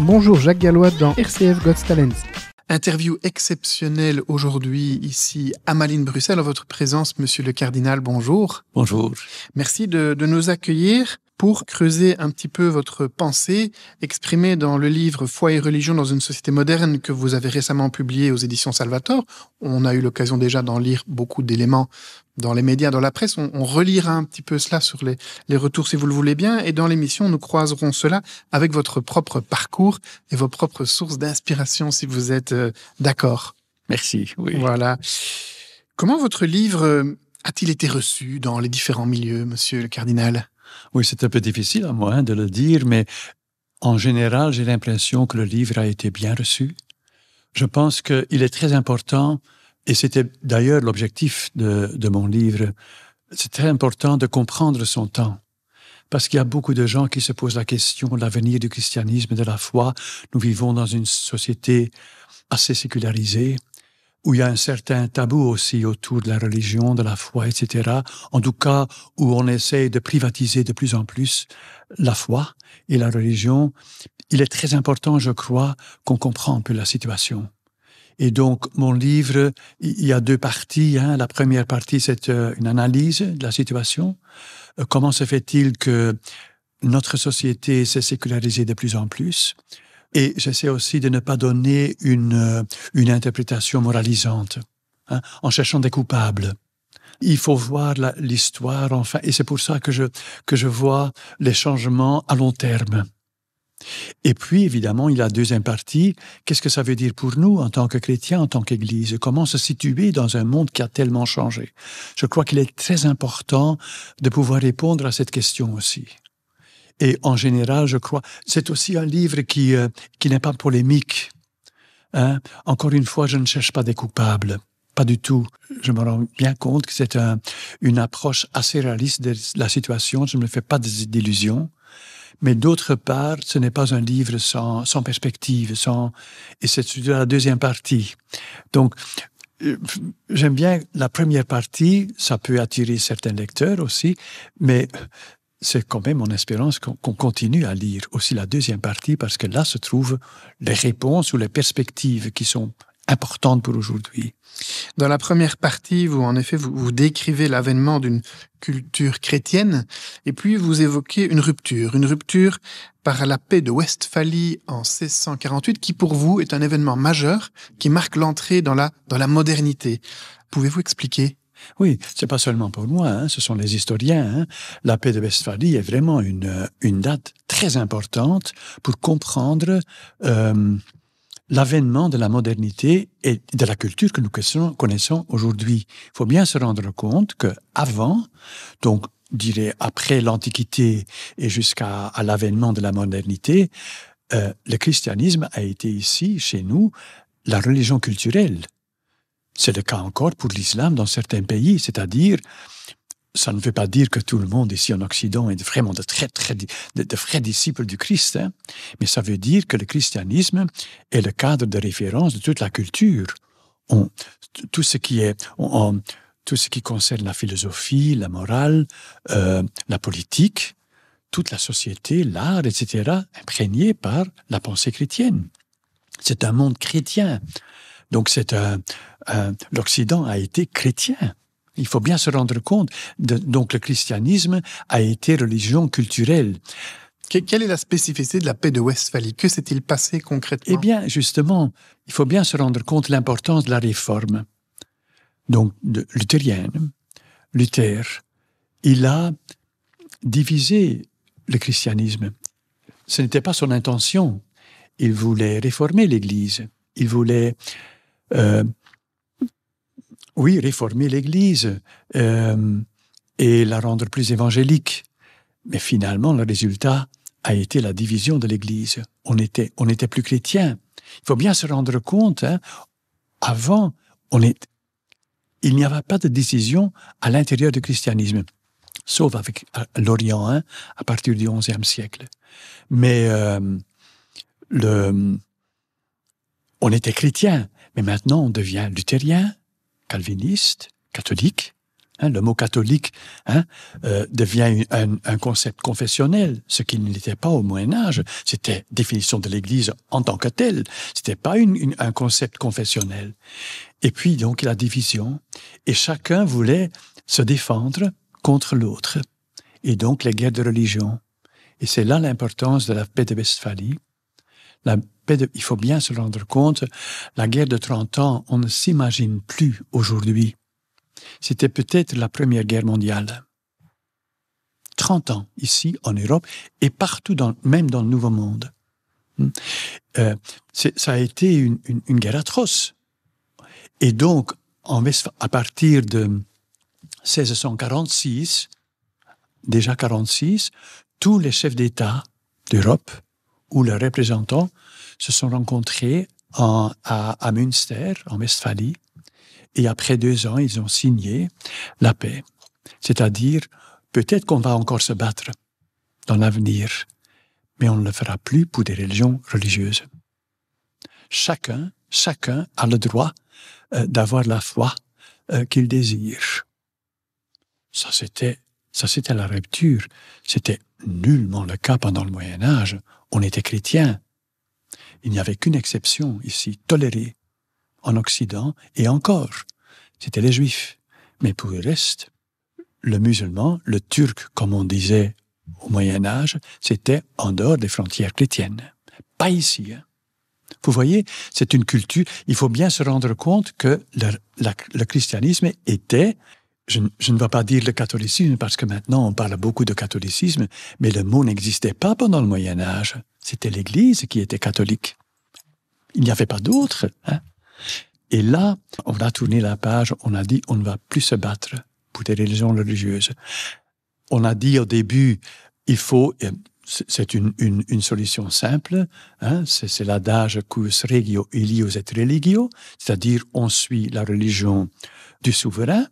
Bonjour, Jacques Gallois dans RCF Got Talent. Interview exceptionnelle aujourd'hui ici à Malines, Bruxelles. En votre présence, monsieur le cardinal, bonjour. Bonjour. Merci de nous accueillir pour creuser un petit peu votre pensée exprimée dans le livre Foi et religion dans une société moderne que vous avez récemment publié aux éditions Salvator. On a eu l'occasion déjà d'en lire beaucoup d'éléments dans les médias, dans la presse. On relira un petit peu cela sur les retours si vous le voulez bien. Et dans l'émission, nous croiserons cela avec votre propre parcours et vos propres sources d'inspiration si vous êtes d'accord. Merci, oui. Voilà. Comment votre livre a-t-il été reçu dans les différents milieux, monsieur le cardinal ? Oui, c'est un peu difficile à moi de le dire, mais en général, j'ai l'impression que le livre a été bien reçu. Je pense qu'il est très important, et c'était d'ailleurs l'objectif de mon livre, c'est très important de comprendre son temps. Parce qu'il y a beaucoup de gens qui se posent la question de l'avenir du christianisme et de la foi. Nous vivons dans une société assez sécularisée, où il y a un certain tabou aussi autour de la religion, de la foi, etc. En tout cas, où on essaie de privatiser de plus en plus la foi et la religion. Il est très important, je crois, qu'on comprenne un peu la situation. Et donc, mon livre, il y a deux parties. La première partie, c'est une analyse de la situation. Comment se fait-il que notre société s'est sécularisée de plus en plus ? Et j'essaie aussi de ne pas donner une interprétation moralisante, en cherchant des coupables. Il faut voir l'histoire, enfin, et c'est pour ça que je vois les changements à long terme. Et puis, évidemment, il y a la deuxième partie. Qu'est-ce que ça veut dire pour nous, en tant que chrétiens, en tant qu'Église ? Comment se situer dans un monde qui a tellement changé ? Je crois qu'il est très important de pouvoir répondre à cette question aussi. Et en général, je crois, c'est aussi un livre qui n'est pas polémique. Encore une fois, je ne cherche pas des coupables. Pas du tout. Je me rends bien compte que c'est une approche assez réaliste de la situation. Je ne me fais pas d'illusions. Mais d'autre part, ce n'est pas un livre sans perspective. Et c'est la deuxième partie. Donc, j'aime bien la première partie. Ça peut attirer certains lecteurs aussi. Mais c'est quand même mon espérance qu'on continue à lire aussi la deuxième partie, parce que là se trouvent les réponses ou les perspectives qui sont importantes pour aujourd'hui. Dans la première partie, vous décrivez l'avènement d'une culture chrétienne, et puis vous évoquez une rupture par la paix de Westphalie en 1648, qui pour vous est un événement majeur qui marque l'entrée dans la modernité. Pouvez-vous expliquer ? Oui, c'est pas seulement pour moi, ce sont les historiens. La paix de Westphalie est vraiment une date très importante pour comprendre l'avènement de la modernité et de la culture que nous connaissons aujourd'hui. Il faut bien se rendre compte qu'avant, donc dirais après l'Antiquité et jusqu'à l'avènement de la modernité, le christianisme a été ici, chez nous, la religion culturelle. C'est le cas encore pour l'islam dans certains pays, c'est-à-dire, ça ne veut pas dire que tout le monde ici en Occident est vraiment de vrais disciples du Christ, mais ça veut dire que le christianisme est le cadre de référence de toute la culture. Tout ce qui concerne la philosophie, la morale, la politique, toute la société, l'art, etc., imprégné par la pensée chrétienne. C'est un monde chrétien. Donc, l'Occident a été chrétien. Il faut bien se rendre compte. Donc, le christianisme a été religion culturelle. Quelle est la spécificité de la paix de Westphalie ? Que s'est-il passé concrètement ? Eh bien, justement, il faut bien se rendre compte de l'importance de la réforme. Donc, luthérienne. Luther, il a divisé le christianisme. Ce n'était pas son intention. Il voulait réformer l'Église. Il voulait réformer l'Église et la rendre plus évangélique. Mais finalement, le résultat a été la division de l'Église. On était plus chrétiens. Il faut bien se rendre compte, avant, il n'y avait pas de décision à l'intérieur du christianisme, sauf avec l'Orient, à partir du XIe siècle. Mais on était chrétien, mais maintenant on devient luthérien, calviniste, catholique. Le mot catholique devient un concept confessionnel, ce qui n'était pas au Moyen-Âge. C'était définition de l'Église en tant que telle. C'était pas un concept confessionnel. Et puis, donc, la division. Et chacun voulait se défendre contre l'autre. Et donc, les guerres de religion. Et c'est là l'importance de la paix de Westphalie. Il faut bien se rendre compte, la guerre de 30 ans, on ne s'imagine plus aujourd'hui. C'était peut-être la Première Guerre mondiale. 30 ans, ici, en Europe, et partout, même dans le Nouveau Monde. Ça a été une guerre atroce. Et donc, à partir de 1646, déjà 46, tous les chefs d'État d'Europe ou leurs représentants se sont rencontrés à Münster, en Westphalie, et après 2 ans, ils ont signé la paix. C'est-à-dire, peut-être qu'on va encore se battre dans l'avenir, mais on ne le fera plus pour des religieuses. Chacun a le droit d'avoir la foi qu'il désire. Ça, c'était la rupture. C'était nullement le cas pendant le Moyen-Âge. On était chrétiens. Il n'y avait qu'une exception ici, tolérée, en Occident, et encore, c'était les Juifs. Mais pour le reste, le musulman, le turc, comme on disait au Moyen-Âge, c'était en dehors des frontières chrétiennes. Pas ici. Vous voyez, c'est une culture. Il faut bien se rendre compte que le christianisme était, je ne vais pas dire le catholicisme, parce que maintenant on parle beaucoup de catholicisme, mais le mot n'existait pas pendant le Moyen-Âge. C'était l'Église qui était catholique. Il n'y avait pas d'autre. Et là, on a tourné la page, on a dit on ne va plus se battre pour des religieuses. On a dit au début, c'est une solution simple, c'est l'adage cus regio ilius et religio, c'est-à-dire on suit la religion du souverain.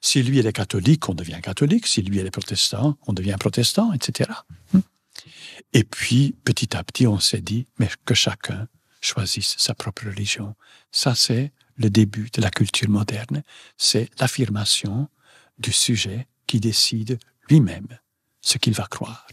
Si lui, il est catholique, on devient catholique. Si lui, il est protestant, on devient protestant, etc. Et puis, petit à petit, on s'est dit, mais que chacun choisisse sa propre religion. Ça, c'est le début de la culture moderne. C'est l'affirmation du sujet qui décide lui-même ce qu'il va croire.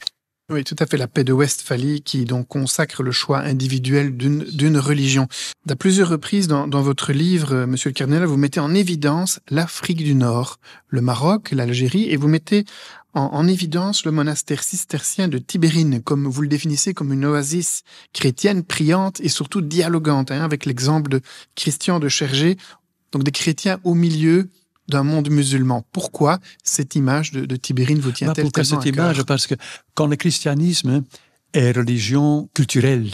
Oui, tout à fait, la paix de Westphalie qui donc consacre le choix individuel d'une religion. À plusieurs reprises dans votre livre, Monsieur le cardinal, vous mettez en évidence l'Afrique du Nord, le Maroc, l'Algérie, et vous mettez en évidence le monastère cistercien de Tibérine, comme vous le définissez comme une oasis chrétienne priante et surtout dialogante, avec l'exemple de Christian de Chergé, donc des chrétiens au milieu d'un monde musulman. Pourquoi cette image de Tibérine vous tient-elle tellement à cœur ? Image, parce que quand le christianisme est religion culturelle,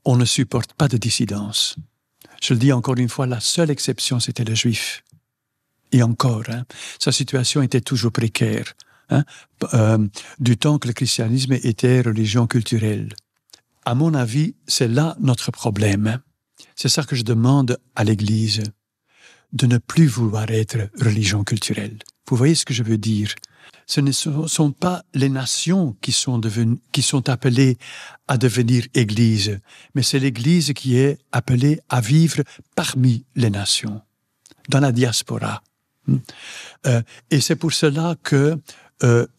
on ne supporte pas de dissidence. Je le dis encore une fois, la seule exception, c'était le juif. Et encore, sa situation était toujours précaire, du temps que le christianisme était religion culturelle. À mon avis, c'est là notre problème. C'est ça que je demande à l'Église, de ne plus vouloir être religion culturelle. Vous voyez ce que je veux dire ? Ce ne sont pas les nations qui sont appelées à devenir Église, mais c'est l'Église qui est appelée à vivre parmi les nations, dans la diaspora. Et c'est pour cela que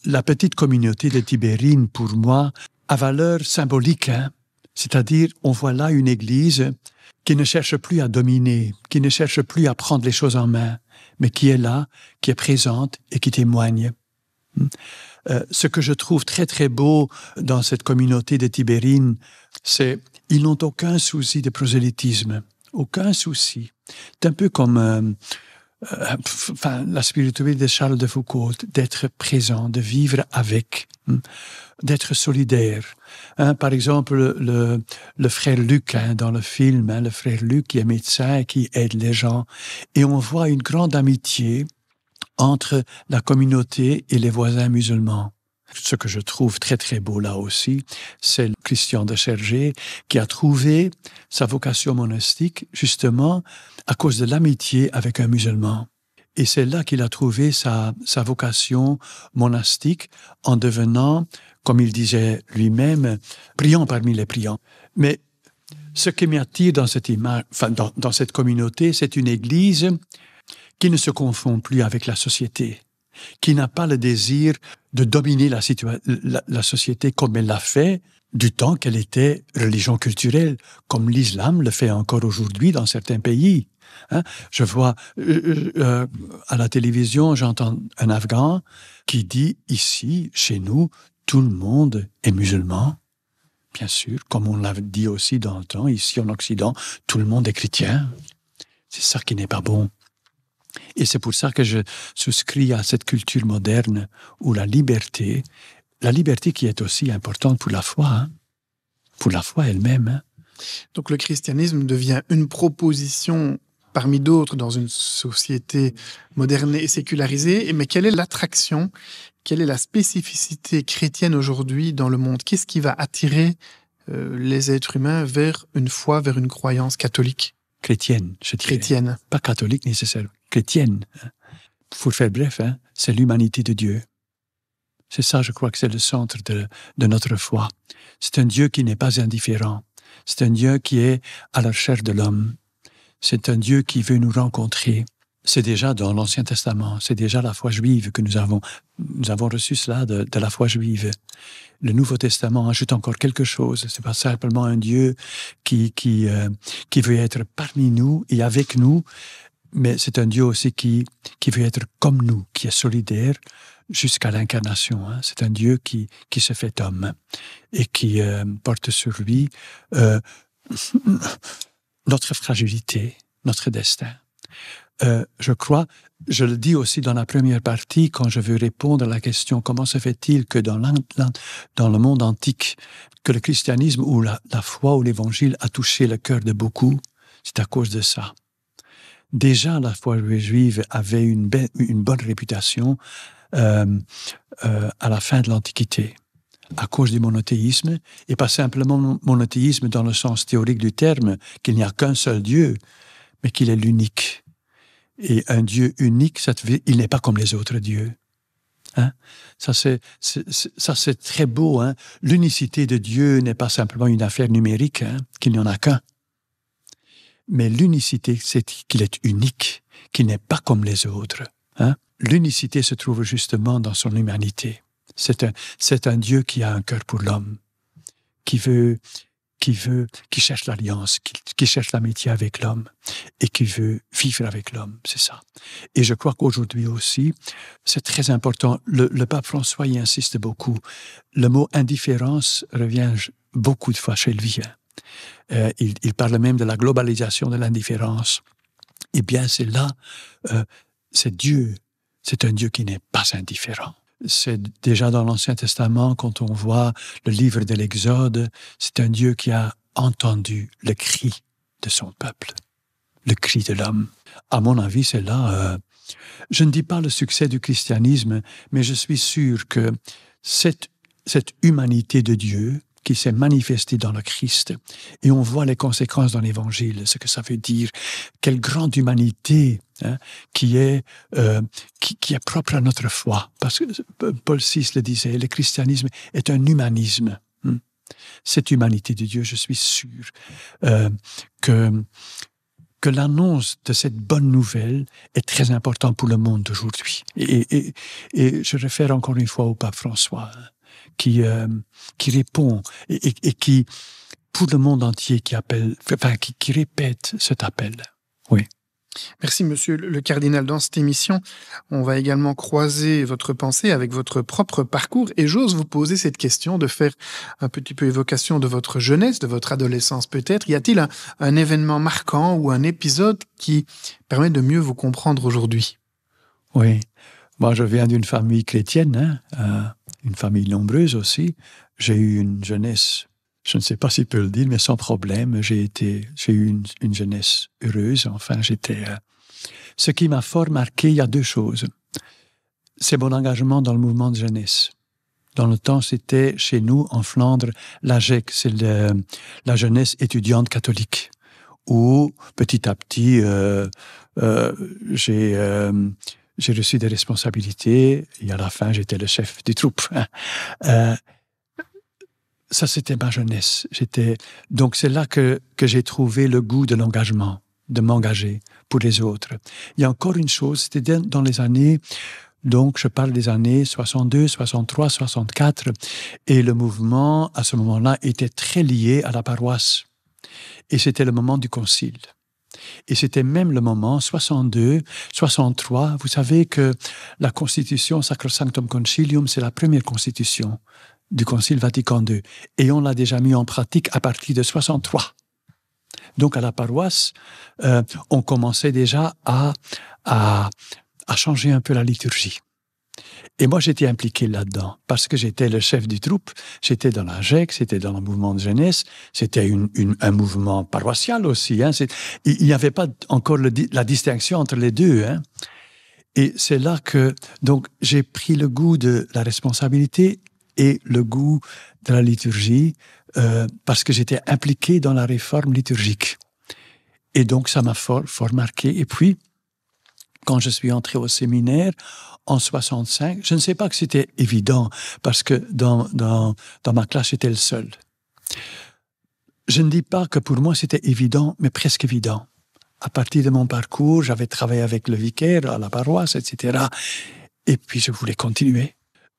la petite communauté de Tibérine, pour moi, a valeur symbolique. C'est-à-dire, on voit là une Église qui ne cherche plus à dominer, qui ne cherche plus à prendre les choses en main, mais qui est là, qui est présente et qui témoigne. Ce que je trouve très très beau dans cette communauté de Tibérine, c'est qu'ils n'ont aucun souci de prosélytisme, aucun souci. C'est un peu comme la spiritualité de Charles de Foucault, d'être présent, de vivre avec, d'être solidaire. Par exemple, le frère Luc, dans le film, le frère Luc qui est médecin et qui aide les gens. Et on voit une grande amitié entre la communauté et les voisins musulmans. Ce que je trouve très très beau là aussi, c'est Christian de Chergé qui a trouvé sa vocation monastique justement à cause de l'amitié avec un musulman. Et c'est là qu'il a trouvé sa vocation monastique en devenant, comme il disait lui-même, priant parmi les priants. Mais ce qui m'attire dans cette image, dans cette communauté, c'est une église qui ne se confond plus avec la société, qui n'a pas le désir de dominer la société comme elle l'a fait du temps qu'elle était religion culturelle, comme l'islam le fait encore aujourd'hui dans certains pays. Hein? Je vois à la télévision, j'entends un Afghan qui dit ici, chez nous, tout le monde est musulman. Bien sûr, comme on l'a dit aussi dans le temps, ici en Occident, tout le monde est chrétien. C'est ça qui n'est pas bon. Et c'est pour ça que je souscris à cette culture moderne où la liberté qui est aussi importante pour la foi, hein, pour la foi elle-même. Hein. Donc le christianisme devient une proposition parmi d'autres dans une société moderne et sécularisée. Mais quelle est l'attraction, quelle est la spécificité chrétienne aujourd'hui dans le monde? Qu'est-ce qui va attirer les êtres humains vers une foi, vers une croyance catholique? Chrétienne, je dirais. Chrétienne. Pas catholique nécessairement, chrétienne. Pour faire bref, hein, c'est l'humanité de Dieu. C'est ça, je crois que c'est le centre de notre foi. C'est un Dieu qui n'est pas indifférent. C'est un Dieu qui est à la recherche de l'homme. C'est un Dieu qui veut nous rencontrer. C'est déjà dans l'Ancien Testament, c'est déjà la foi juive que nous avons reçu cela de la foi juive. Le Nouveau Testament ajoute encore quelque chose. C'est pas simplement un Dieu qui veut être parmi nous et avec nous, mais c'est un Dieu aussi qui veut être comme nous, qui est solidaire jusqu'à l'incarnation. Hein. C'est un Dieu qui se fait homme et qui porte sur lui notre fragilité, notre destin. Je crois, je le dis aussi dans la première partie, quand je veux répondre à la question comment se fait-il que dans le monde antique, que le christianisme ou la foi ou l'évangile a touché le cœur de beaucoup, c'est à cause de ça. Déjà, la foi juive avait une bonne réputation à la fin de l'Antiquité, à cause du monothéisme, et pas simplement monothéisme dans le sens théorique du terme, qu'il n'y a qu'un seul Dieu, mais qu'il est l'unique. Et un Dieu unique, il n'est pas comme les autres dieux. Hein? Ça, c'est très beau. Hein? L'unicité de Dieu n'est pas simplement une affaire numérique, hein? Qu'il n'y en a qu'un. Mais l'unicité, c'est qu'il est unique, qu'il n'est pas comme les autres. Hein? L'unicité se trouve justement dans son humanité. C'est un Dieu qui a un cœur pour l'homme, qui cherche l'alliance, qui cherche l'amitié avec l'homme et qui veut vivre avec l'homme, c'est ça. Et je crois qu'aujourd'hui aussi, c'est très important. Le pape François y insiste beaucoup. Le mot indifférence revient beaucoup de fois chez lui. Hein. Il parle même de la globalisation de l'indifférence. Eh bien, c'est là, c'est Dieu. C'est un Dieu qui n'est pas indifférent. C'est déjà dans l'Ancien Testament, quand on voit le livre de l'Exode, c'est un Dieu qui a entendu le cri de son peuple, le cri de l'homme. À mon avis, c'est là, je ne dis pas le succès du christianisme, mais je suis sûr que cette humanité de Dieu qui s'est manifestée dans le Christ, et on voit les conséquences dans l'Évangile, ce que ça veut dire, quelle grande humanité hein, qui est propre à notre foi. Parce que Paul VI le disait, le christianisme est un humanisme. Cette humanité de Dieu, je suis sûr que l'annonce de cette bonne nouvelle est très importante pour le monde d'aujourd'hui. Et je réfère encore une fois au pape François, hein, qui répond et qui, pour le monde entier, qui répète cet appel. Oui. Merci, monsieur le cardinal. Dans cette émission, on va également croiser votre pensée avec votre propre parcours et j'ose vous poser cette question, de faire un petit peu évocation de votre jeunesse, de votre adolescence peut-être. Y a-t-il un événement marquant ou un épisode qui permet de mieux vous comprendre aujourd'hui? Oui. Moi, je viens d'une famille chrétienne, hein, une famille nombreuse aussi. J'ai eu une jeunesse, je ne sais pas si je peux le dire, mais sans problème. J'ai eu une jeunesse heureuse. Enfin, ce qui m'a fort marqué, il y a deux choses. C'est mon engagement dans le mouvement de jeunesse. Dans le temps, c'était chez nous, en Flandre, l'AGEC, c'est la jeunesse étudiante catholique, où petit à petit, j'ai reçu des responsabilités et à la fin, j'étais le chef du troupe. Ça, c'était ma jeunesse. Donc, c'est là que j'ai trouvé le goût de l'engagement. de m'engager pour les autres. Il y a encore une chose, c'était dans les années, donc je parle des années 62, 63, 64, et le mouvement, à ce moment-là, était très lié à la paroisse. Et c'était le moment du concile. Et c'était même le moment, 62, 63, vous savez que la constitution Sacrosanctum Concilium, c'est la première constitution du Concile Vatican II. Et on l'a déjà mis en pratique à partir de 63. Donc à la paroisse, on commençait déjà à changer un peu la liturgie. Et moi, j'étais impliqué là-dedans, parce que j'étais le chef du troupe, j'étais dans la GEC, c'était dans le mouvement de jeunesse, c'était un mouvement paroissial aussi. Hein. Il n'y avait pas encore la distinction entre les deux. Hein. Et c'est là que donc j'ai pris le goût de la responsabilité et le goût de la liturgie, parce que j'étais impliqué dans la réforme liturgique. Et donc, ça m'a fort marqué. Et puis, quand je suis entré au séminaire, en 65, je ne sais pas que c'était évident, parce que dans ma classe, j'étais le seul. Je ne dis pas que pour moi, c'était évident, mais presque évident. À partir de mon parcours, j'avais travaillé avec le vicaire à la paroisse, etc. Et puis, je voulais continuer.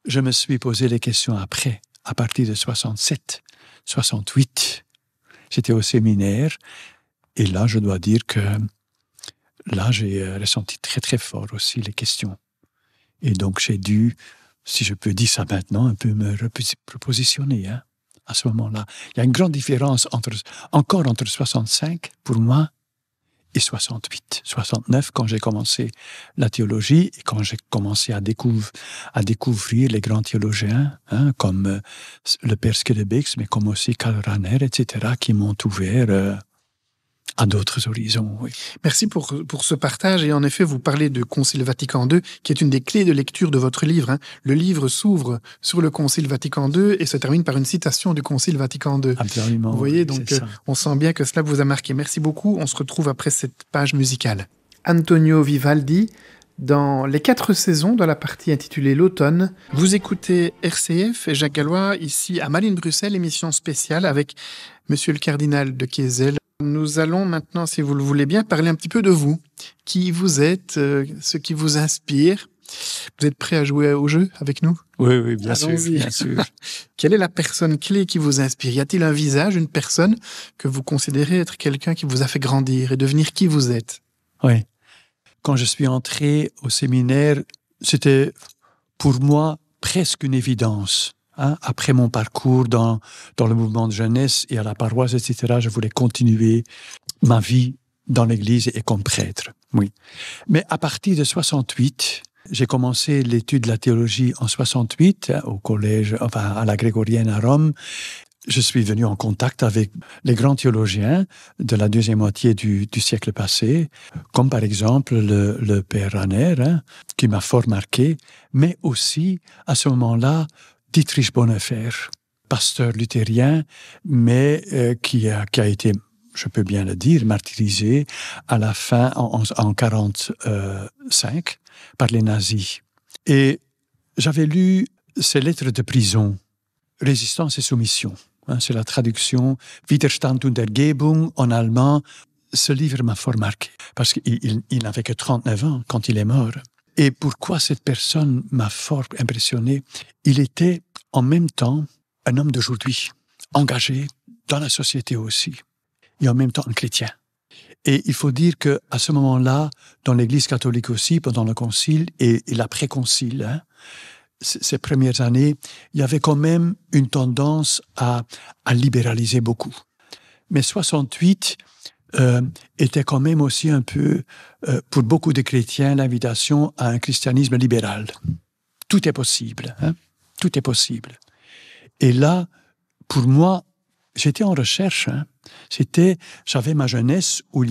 Je me suis posé les questions après, à partir de 67, 68. J'étais au séminaire, et là, je dois dire que là, j'ai ressenti très, très fort aussi les questions. Et donc, j'ai dû, si je peux dire ça maintenant, un peu me repositionner hein, à ce moment-là. Il y a une grande différence encore entre 65, pour moi, et 68, 69, quand j'ai commencé la théologie et quand j'ai commencé à découvrir les grands théologiens, hein, comme le père Skedebix, mais comme aussi Karl Rahner, etc., qui m'ont ouvert à d'autres horizons. Oui. Merci pour ce partage. Et en effet, vous parlez de Concile Vatican II, qui est une des clés de lecture de votre livre. Hein. Le livre s'ouvre sur le Concile Vatican II et se termine par une citation du Concile Vatican II. Absolument. Vous voyez, donc on sent bien que cela vous a marqué. Merci beaucoup. On se retrouve après cette page musicale. Antonio Vivaldi, dans les 4 saisons, dans la partie intitulée L'automne, vous écoutez RCF et Jacques Gallois, ici à Malines Bruxelles, émission spéciale avec Monsieur le Cardinal de Késel. Nous allons maintenant, si vous le voulez bien, parler un petit peu de vous. Qui vous êtes, ce qui vous inspire. Vous êtes prêt à jouer au jeu avec nous ? Oui, bien sûr. Quelle est la personne clé qui vous inspire ? Y a-t-il un visage, une personne que vous considérez être quelqu'un qui vous a fait grandir et devenir qui vous êtes ? Oui. Quand je suis entré au séminaire, c'était pour moi presque une évidence. Hein, après mon parcours dans le mouvement de jeunesse et à la paroisse, etc., je voulais continuer ma vie dans l'Église et comme prêtre. Oui. Mais à partir de 68, j'ai commencé l'étude de la théologie en 68 hein, au collège, enfin à la Grégorienne à Rome. Je suis venu en contact avec les grands théologiens de la deuxième moitié du siècle passé, comme par exemple le père Rahner, hein, qui m'a fort marqué, mais aussi à ce moment-là Dietrich Bonhoeffer, pasteur luthérien, mais qui a été, je peux bien le dire, martyrisé à la fin, en 1945, par les nazis. Et j'avais lu ses lettres de prison, Résistance et soumission. Hein, c'est la traduction Widerstand und Ergebung en allemand. Ce livre m'a fort marqué, parce qu'il n'avait que 39 ans quand il est mort. Et pourquoi cette personne m'a fort impressionné ? Il était en même temps un homme d'aujourd'hui, engagé dans la société aussi, et en même temps un chrétien. Et il faut dire qu'à ce moment-là, dans l'Église catholique aussi, pendant le concile et l'après-concile, hein, ces premières années, il y avait quand même une tendance à libéraliser beaucoup. Mais 68 était quand même aussi un peu, pour beaucoup de chrétiens, l'invitation à un christianisme libéral. Tout est possible, hein? Tout est possible. Et là, pour moi, j'étais en recherche. Hein? J'avais ma jeunesse où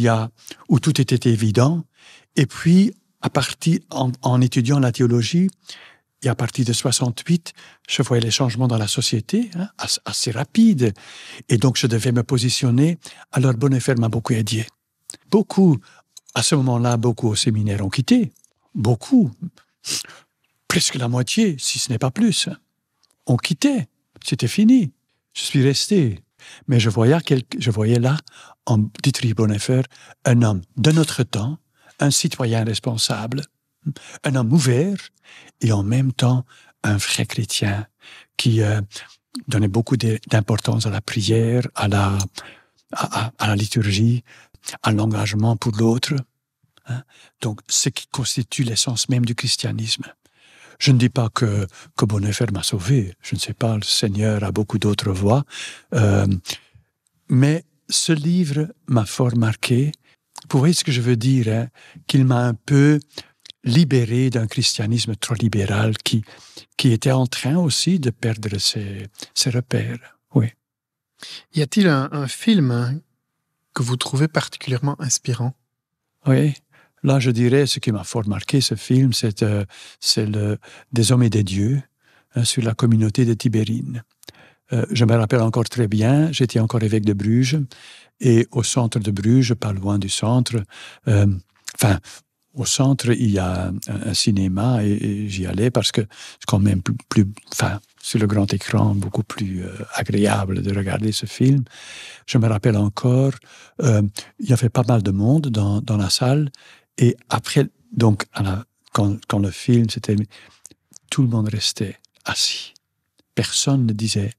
tout était évident. Et puis, en étudiant la théologie, et à partir de 68, je voyais les changements dans la société, hein, assez rapides. Et donc, je devais me positionner. Alors, Bonhoeffer m'a beaucoup aidé. Beaucoup, à ce moment-là, beaucoup au séminaire ont quitté. Beaucoup, presque la moitié, si ce n'est pas plus, ont quitté. C'était fini. Je suis resté. Mais je voyais là, en Dietrich Bonhoeffer, un homme de notre temps, un citoyen responsable, un homme ouvert, et en même temps, un vrai chrétien qui donnait beaucoup d'importance à la prière, à la liturgie, à l'engagement pour l'autre. Hein? Donc, ce qui constitue l'essence même du christianisme. Je ne dis pas que Bonhoeffer m'a sauvé. Je ne sais pas, le Seigneur a beaucoup d'autres voies. Mais ce livre m'a fort marqué. Vous voyez ce que je veux dire, hein? Qu'il m'a un peu libéré d'un christianisme trop libéral qui était en train aussi de perdre ses repères. Oui. Y a-t-il un film que vous trouvez particulièrement inspirant? Oui. Là, je dirais, ce qui m'a fort marqué, ce film, c'est Des hommes et des dieux, sur la communauté de Tibérine. Je me rappelle encore très bien, j'étais encore évêque de Bruges, et au centre de Bruges, pas loin du centre, au centre, il y a un cinéma, et j'y allais parce que c'est quand même sur le grand écran, beaucoup plus agréable de regarder ce film. Je me rappelle encore, il y avait pas mal de monde dans la salle, et après, donc, quand le film s'était mis, tout le monde restait assis. Personne ne disait.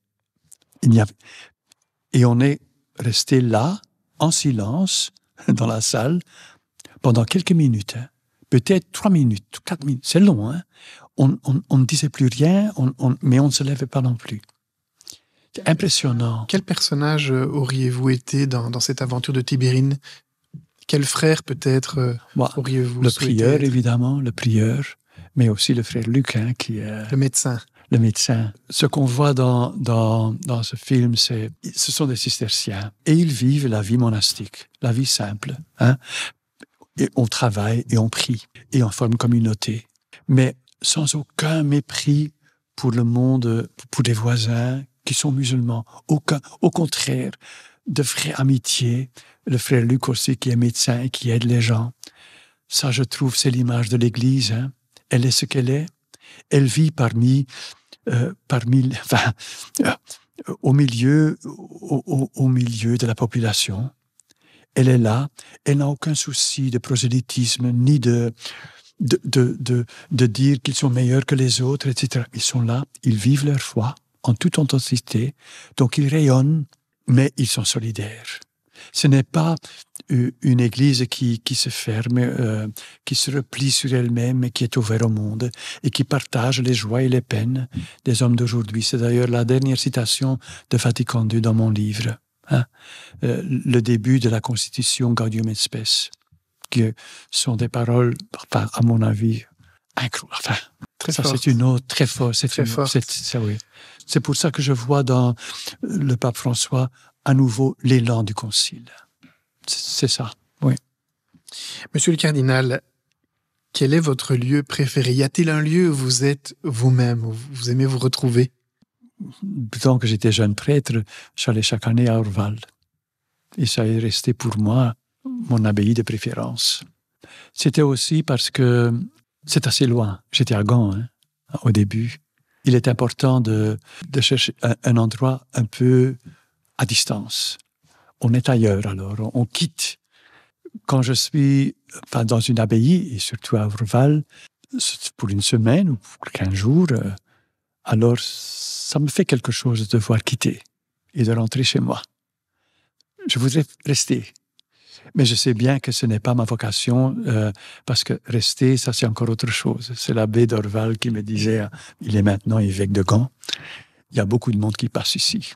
Et on est resté là, en silence, dans la salle, pendant quelques minutes. Hein. Peut-être 3 minutes, 4 minutes. C'est long, hein. On ne disait plus rien, mais on ne se levait pas non plus. C'est impressionnant. Quel personnage auriez-vous été dans cette aventure de Tibérine? Quel frère, peut-être, auriez-vous Le souhaité prieur, être? Évidemment, le prieur, mais aussi le frère Luc, hein, qui est... Le médecin. Le médecin. Ce qu'on voit dans ce film, ce sont des cisterciens. Et ils vivent la vie monastique, la vie simple. Hein? Et on travaille et on prie. Et on forme une communauté. Mais sans aucun mépris pour le monde, pour les voisins qui sont musulmans. Au contraire, de vraie amitié. Le frère Luc aussi, qui est médecin et qui aide les gens. Ça, je trouve, c'est l'image de l'Église. Hein. Elle est ce qu'elle est. Elle vit au milieu de la population. Elle est là. Elle n'a aucun souci de prosélytisme, ni de dire qu'ils sont meilleurs que les autres, etc. Ils sont là. Ils vivent leur foi en toute authenticité. Donc, ils rayonnent, mais ils sont solidaires. Ce n'est pas une église qui se ferme, qui se replie sur elle-même et qui est ouverte au monde et qui partage les joies et les peines des hommes d'aujourd'hui. C'est d'ailleurs la dernière citation de Vatican II dans mon livre. Hein? Le début de la Constitution Gaudium et Spes, qui sont des paroles, à mon avis, incroyables. C'est une autre, très forte. Oui. C'est pour ça que je vois dans le pape François à nouveau l'élan du concile. C'est ça, oui. Monsieur le cardinal, quel est votre lieu préféré? Y a-t-il un lieu où vous êtes vous-même, où vous aimez vous retrouver? Tant que j'étais jeune prêtre, j'allais chaque année à Orval. Et ça est resté pour moi mon abbaye de préférence. C'était aussi parce que c'est assez loin. J'étais à Gand, hein, au début. Il est important de chercher un endroit un peu à distance. On est ailleurs alors, on quitte. Quand je suis dans une abbaye, et surtout à Orval, pour une semaine ou pour 15 jours, alors ça me fait quelque chose de devoir quitter et de rentrer chez moi. Je voudrais rester. Mais je sais bien que ce n'est pas ma vocation, parce que rester, ça c'est encore autre chose. C'est l'abbé d'Orval qui me disait, il est maintenant évêque de Gand, il y a beaucoup de monde qui passe ici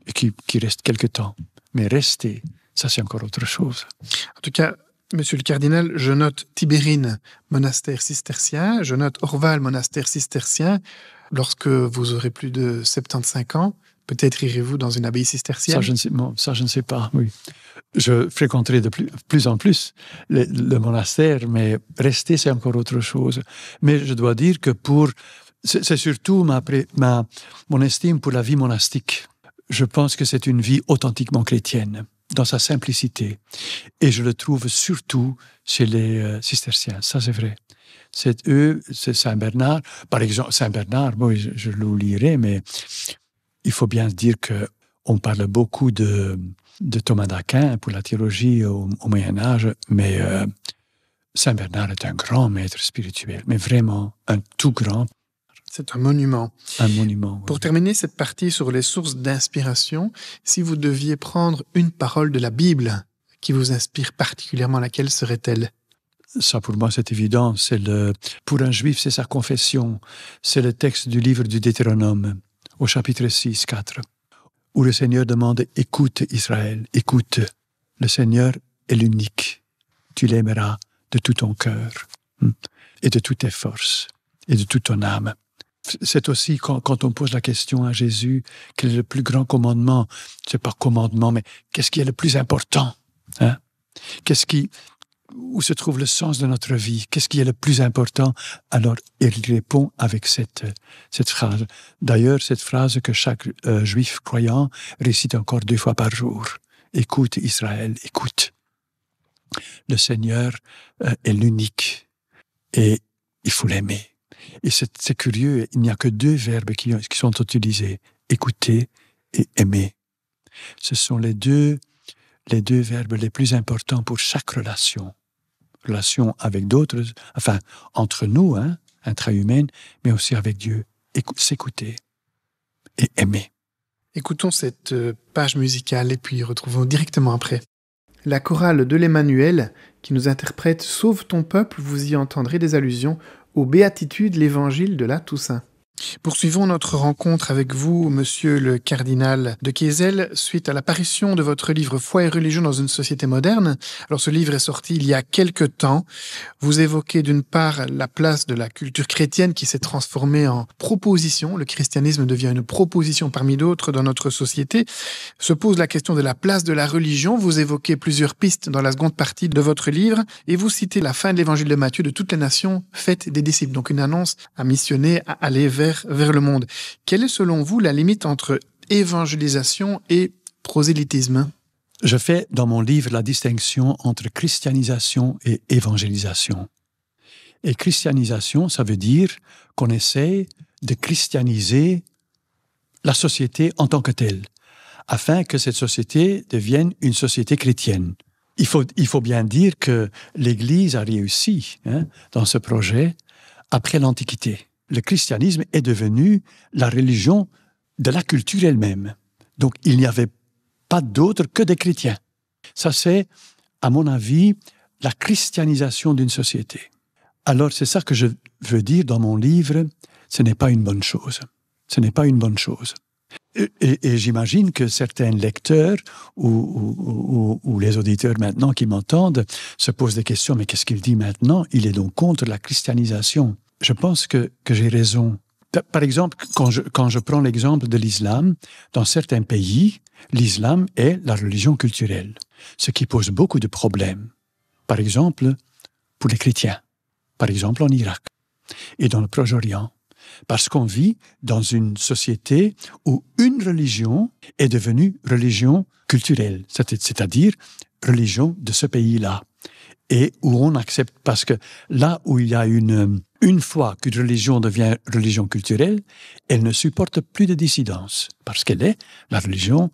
et qui reste quelque temps. Mais rester, ça c'est encore autre chose. En tout cas, monsieur le cardinal, je note Tibérine, monastère cistercien, je note Orval, monastère cistercien. Lorsque vous aurez plus de 75 ans, peut-être irez-vous dans une abbaye cistercienne? Ça, je ne sais pas, oui. Je fréquenterai de plus en plus le monastère, mais rester, c'est encore autre chose. Mais je dois dire que c'est surtout mon estime pour la vie monastique. Je pense que c'est une vie authentiquement chrétienne, dans sa simplicité. Et je le trouve surtout chez les cisterciens, ça c'est vrai. C'est Saint Bernard. Par exemple, Saint Bernard, bon, je l'oublierai, mais il faut bien dire que On parle beaucoup de Thomas d'Aquin pour la théologie au Moyen-Âge, mais Saint Bernard est un grand maître spirituel, mais vraiment un tout grand. C'est un monument. Un monument. Pour terminer cette partie sur les sources d'inspiration, si vous deviez prendre une parole de la Bible qui vous inspire particulièrement, laquelle serait-elle? Ça, pour moi, c'est évident. Pour un juif, c'est sa confession. C'est le texte du livre du Deutéronome, au chapitre 6, 4, où le Seigneur demande « Écoute, Israël, écoute. Le Seigneur est l'unique. Tu l'aimeras de tout ton cœur et de toutes tes forces et de toute ton âme. » C'est aussi quand on pose la question à Jésus, quel est le plus grand commandement? C'est pas commandement, mais qu'est-ce qui est le plus important? Hein? Où se trouve le sens de notre vie? Qu'est-ce qui est le plus important? Alors, il répond avec cette phrase. D'ailleurs, cette phrase que chaque juif croyant récite encore 2 fois par jour. Écoute, Israël, écoute. Le Seigneur est l'unique et il faut l'aimer. Et c'est curieux, il n'y a que 2 verbes qui sont utilisés, écouter et aimer. Ce sont les deux verbes les plus importants pour chaque relation. Relation avec d'autres, enfin, entre nous, intra-humaine, mais aussi avec Dieu. S'écouter et aimer. Écoutons cette page musicale et puis retrouvons directement après. La chorale de l'Emmanuel qui nous interprète « Sauve ton peuple », vous y entendrez des allusions aux béatitudes, l'évangile de la Toussaint. Poursuivons notre rencontre avec vous, monsieur le cardinal de Quézel, suite à l'apparition de votre livre « Foi et religion dans une société moderne ». Alors ce livre est sorti il y a quelque temps. Vous évoquez d'une part la place de la culture chrétienne qui s'est transformée en proposition. Le christianisme devient une proposition parmi d'autres dans notre société. Se pose la question de la place de la religion. Vous évoquez plusieurs pistes dans la seconde partie de votre livre et vous citez la fin de l'évangile de Matthieu de toutes les nations faites des disciples. Donc une annonce à missionner, à aller vers le monde. Quelle est selon vous la limite entre évangélisation et prosélytisme? Je fais dans mon livre la distinction entre christianisation et évangélisation. Et christianisation, ça veut dire qu'on essaie de christianiser la société en tant que telle, afin que cette société devienne une société chrétienne. Il faut bien dire que l'Église a réussi dans ce projet après l'Antiquité. Le christianisme est devenu la religion de la culture elle-même. Donc, il n'y avait pas d'autre que des chrétiens. Ça, c'est, à mon avis, la christianisation d'une société. Alors, c'est ça que je veux dire dans mon livre, ce n'est pas une bonne chose. Ce n'est pas une bonne chose. Et j'imagine que certains lecteurs ou les auditeurs maintenant qui m'entendent se posent des questions, mais qu'est-ce qu'il dit maintenant? Il est donc contre la christianisation. Je pense que j'ai raison. Par exemple, quand je prends l'exemple de l'islam, dans certains pays, l'islam est la religion culturelle, ce qui pose beaucoup de problèmes. Par exemple, pour les chrétiens, par exemple en Irak et dans le Proche-Orient, parce qu'on vit dans une société où une religion est devenue religion culturelle, c'est-à-dire religion de ce pays-là, et où on accepte, parce que là où il y a une fois qu'une religion devient religion culturelle, elle ne supporte plus de dissidence, parce qu'elle est la religion,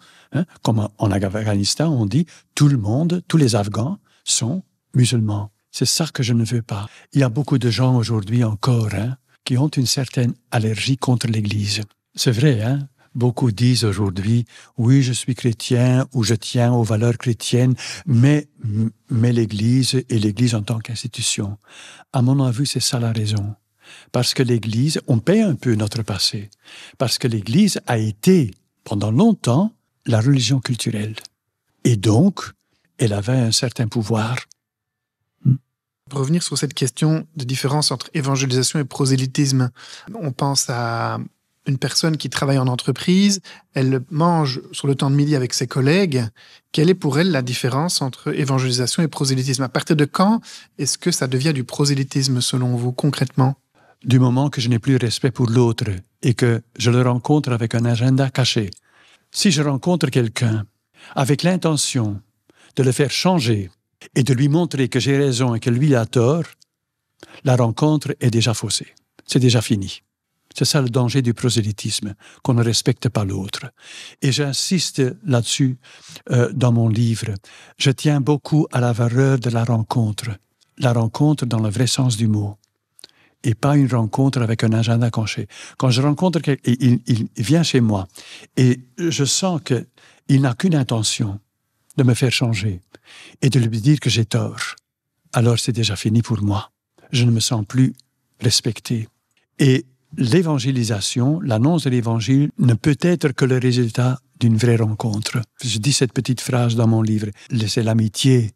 comme en Afghanistan, on dit, tout le monde, tous les Afghans sont musulmans. C'est ça que je ne veux pas. Il y a beaucoup de gens aujourd'hui encore qui ont une certaine allergie contre l'Église. C'est vrai, beaucoup disent aujourd'hui, oui, je suis chrétien ou je tiens aux valeurs chrétiennes, mais l'Église et l'Église en tant qu'institution. À mon avis, c'est ça la raison. Parce que l'Église, on paie un peu notre passé. Parce que l'Église a été, pendant longtemps, la religion culturelle. Et donc, elle avait un certain pouvoir. Pour revenir sur cette question de différence entre évangélisation et prosélytisme, on pense à une personne qui travaille en entreprise, elle mange sur le temps de midi avec ses collègues. Quelle est pour elle la différence entre évangélisation et prosélytisme? À partir de quand est-ce que ça devient du prosélytisme selon vous, concrètement? Du moment que je n'ai plus de respect pour l'autre et que je le rencontre avec un agenda caché. Si je rencontre quelqu'un avec l'intention de le faire changer et de lui montrer que j'ai raison et que lui a tort, la rencontre est déjà faussée. C'est déjà fini. C'est ça le danger du prosélytisme, qu'on ne respecte pas l'autre. Et j'insiste là-dessus dans mon livre. Je tiens beaucoup à la valeur de la rencontre dans le vrai sens du mot, et pas une rencontre avec un agenda caché. Quand je rencontre quelqu'un, il vient chez moi, et je sens qu'il n'a qu'une intention, de me faire changer, et de lui dire que j'ai tort. Alors c'est déjà fini pour moi. Je ne me sens plus respecté. Et l'évangélisation, l'annonce de l'évangile, ne peut être que le résultat d'une vraie rencontre. Je dis cette petite phrase dans mon livre, c'est l'amitié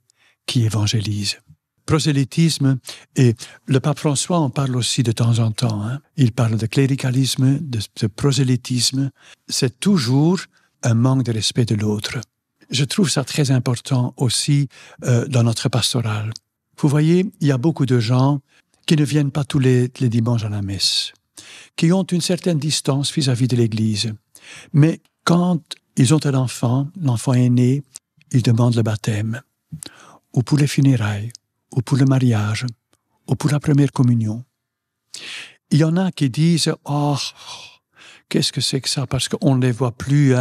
qui évangélise. Prosélytisme, et le pape François en parle aussi de temps en temps. Il parle de cléricalisme, de prosélytisme. C'est toujours un manque de respect de l'autre. Je trouve ça très important aussi dans notre pastoral. Vous voyez, il y a beaucoup de gens qui ne viennent pas tous les dimanches à la messe, qui ont une certaine distance vis-à-vis de l'Église. Mais quand ils ont un enfant, l'enfant est né, ils demandent le baptême, ou pour les funérailles, ou pour le mariage, ou pour la première communion. Il y en a qui disent « Oh, qu'est-ce que c'est que ça ?» Parce qu'on ne les voit plus,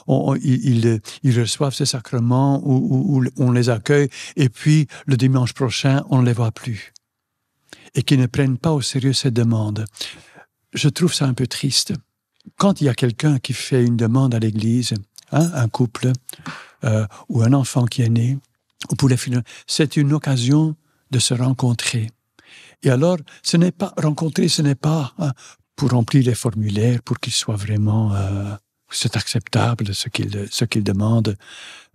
ils reçoivent ces sacrements, ou on les accueille, et puis le dimanche prochain, on ne les voit plus. Et qui ne prennent pas au sérieux cette demande. Je trouve ça un peu triste. Quand il y a quelqu'un qui fait une demande à l'Église, un couple, ou un enfant qui est né, ou pour les funérailles, c'est une occasion de se rencontrer. Et alors, ce n'est pas pour remplir les formulaires, pour qu'ils soient vraiment, c'est acceptable ce qu'ils demandent,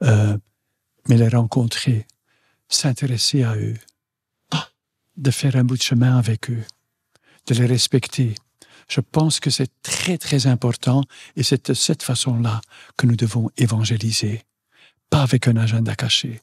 mais les rencontrer, s'intéresser à eux, de faire un bout de chemin avec eux, de les respecter. Je pense que c'est très, très important, et c'est de cette façon-là que nous devons évangéliser. Pas avec un agenda caché,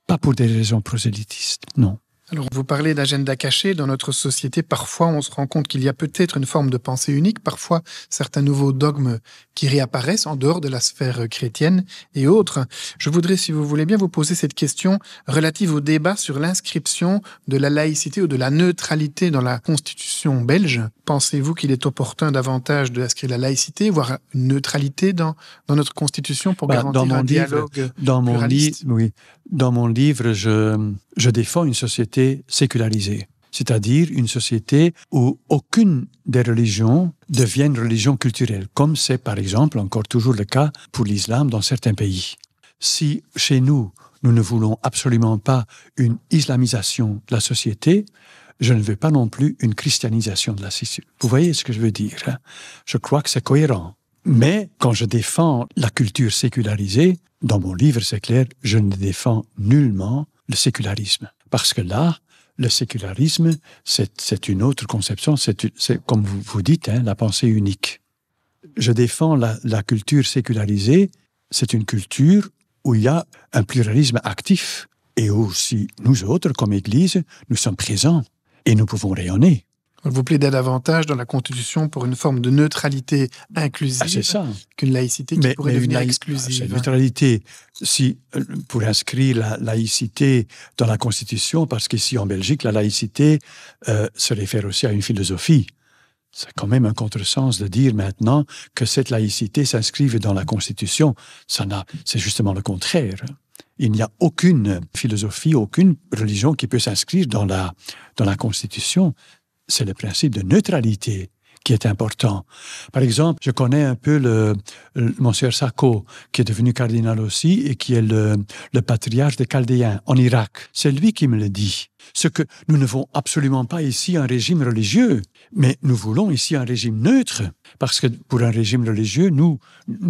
pas pour des raisons prosélytistes, non. Alors, vous parlez d'agenda caché. Dans notre société, parfois, on se rend compte qu'il y a peut-être une forme de pensée unique, parfois certains nouveaux dogmes qui réapparaissent en dehors de la sphère chrétienne et autres. Je voudrais, si vous voulez bien, vous poser cette question relative au débat sur l'inscription de la laïcité ou de la neutralité dans la Constitution belge. Pensez-vous qu'il est opportun davantage d'inscrire la laïcité, voire une neutralité dans notre Constitution pour garantir un dialogue pluraliste? Dans mon livre, je défends une société sécularisée, c'est-à-dire une société où aucune des religions devient une religion culturelle, comme c'est par exemple encore toujours le cas pour l'islam dans certains pays. Si chez nous, nous ne voulons absolument pas une islamisation de la société, je ne veux pas non plus une christianisation de la société. Vous voyez ce que je veux dire, Je crois que c'est cohérent. Mais quand je défends la culture sécularisée, dans mon livre, c'est clair, je ne défends nullement le sécularisme. Parce que là, le sécularisme, c'est une autre conception, c'est comme vous dites, la pensée unique. Je défends la culture sécularisée, c'est une culture où il y a un pluralisme actif et où aussi nous autres, comme Église, nous sommes présents et nous pouvons rayonner. Vous plaidez davantage dans la Constitution pour une forme de neutralité inclusive qu'une laïcité qui pourrait devenir exclusive. C'est une neutralité. Pour inscrire la laïcité dans la Constitution, parce qu'ici en Belgique, la laïcité se réfère aussi à une philosophie. C'est quand même un contresens de dire maintenant que cette laïcité s'inscrive dans la Constitution. C'est justement le contraire. Il n'y a aucune philosophie, aucune religion qui peut s'inscrire dans la Constitution. C'est le principe de neutralité qui est important. Par exemple, je connais un peu Monsieur Sako, qui est devenu cardinal aussi et qui est le patriarche des Chaldéens en Irak. C'est lui qui me le dit. Ce que nous ne voulons absolument pas ici un régime religieux, mais nous voulons ici un régime neutre, parce que pour un régime religieux, nous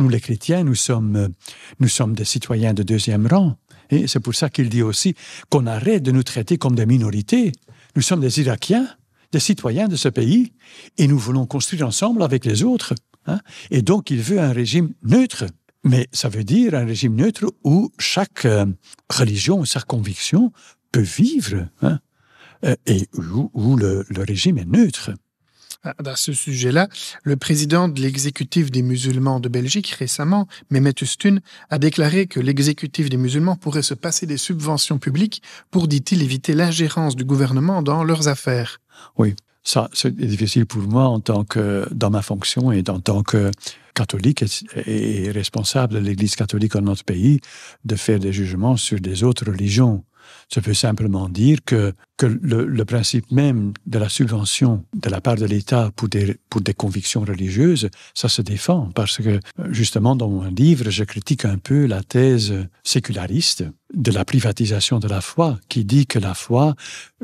les chrétiens, nous sommes des citoyens de deuxième rang. Et c'est pour ça qu'il dit aussi qu'on arrête de nous traiter comme des minorités. Nous sommes des Irakiens, des citoyens de ce pays, et nous voulons construire ensemble avec les autres. Et donc, il veut un régime neutre. Mais ça veut dire un régime neutre où chaque religion, chaque conviction peut vivre, et où le régime est neutre. À ce sujet-là, le président de l'exécutif des musulmans de Belgique, récemment, Mehmet Ustun, a déclaré que l'exécutif des musulmans pourrait se passer des subventions publiques pour, dit-il, éviter l'ingérence du gouvernement dans leurs affaires. Oui, Ça, c'est difficile pour moi dans ma fonction et en tant que catholique et responsable de l'Église catholique en notre pays, de faire des jugements sur des autres religions. Je peux simplement dire que le principe même de la subvention de la part de l'État pour des convictions religieuses, ça se défend parce que, justement, dans mon livre, je critique un peu la thèse séculariste de la privatisation de la foi, qui dit que la foi,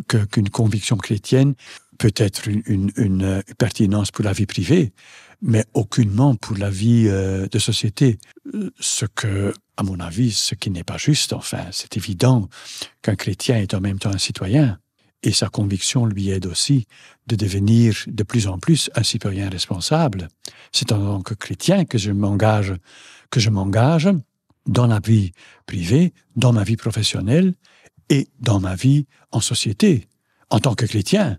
qu'une conviction chrétienne peut être une pertinence pour la vie privée, mais aucunement pour la vie de société. Ce que, à mon avis, ce qui n'est pas juste, enfin, c'est évident qu'un chrétien est en même temps un citoyen, et sa conviction lui aide aussi de devenir de plus en plus un citoyen responsable. C'est en tant que chrétien que je m'engage dans la vie privée, dans ma vie professionnelle et dans ma vie en société, en tant que chrétien.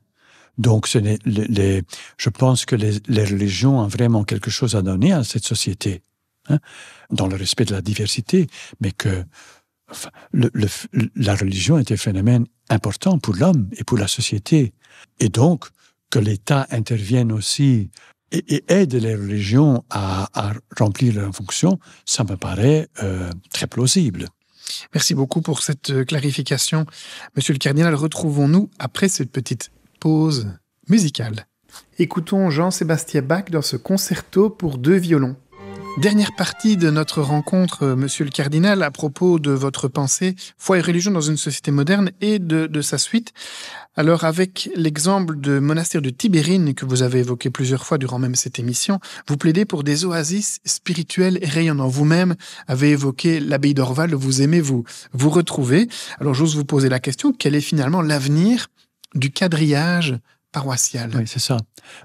Donc, je pense que les religions ont vraiment quelque chose à donner à cette société, hein, dans le respect de la diversité, mais que la religion est un phénomène important pour l'homme et pour la société. Et donc, que l'État intervienne aussi et aide les religions à remplir leurs fonctions, ça me paraît très plausible. Merci beaucoup pour cette clarification. Monsieur le cardinal, retrouvons-nous après cette petite pause musicale. Écoutons Jean-Sébastien Bach dans ce concerto pour 2 violons. Dernière partie de notre rencontre, monsieur le cardinal, à propos de votre pensée, foi et religion dans une société moderne et de sa suite. Alors, avec l'exemple de monastère de Tibérine que vous avez évoqué plusieurs fois durant même cette émission, vous plaidez pour des oasis spirituelles et rayonnantes. Vous-même avez évoqué l'abbaye d'Orval, vous aimez vous retrouver. Alors, j'ose vous poser la question, quel est finalement l'avenir du quadrillage paroissial? Oui, c'est ça.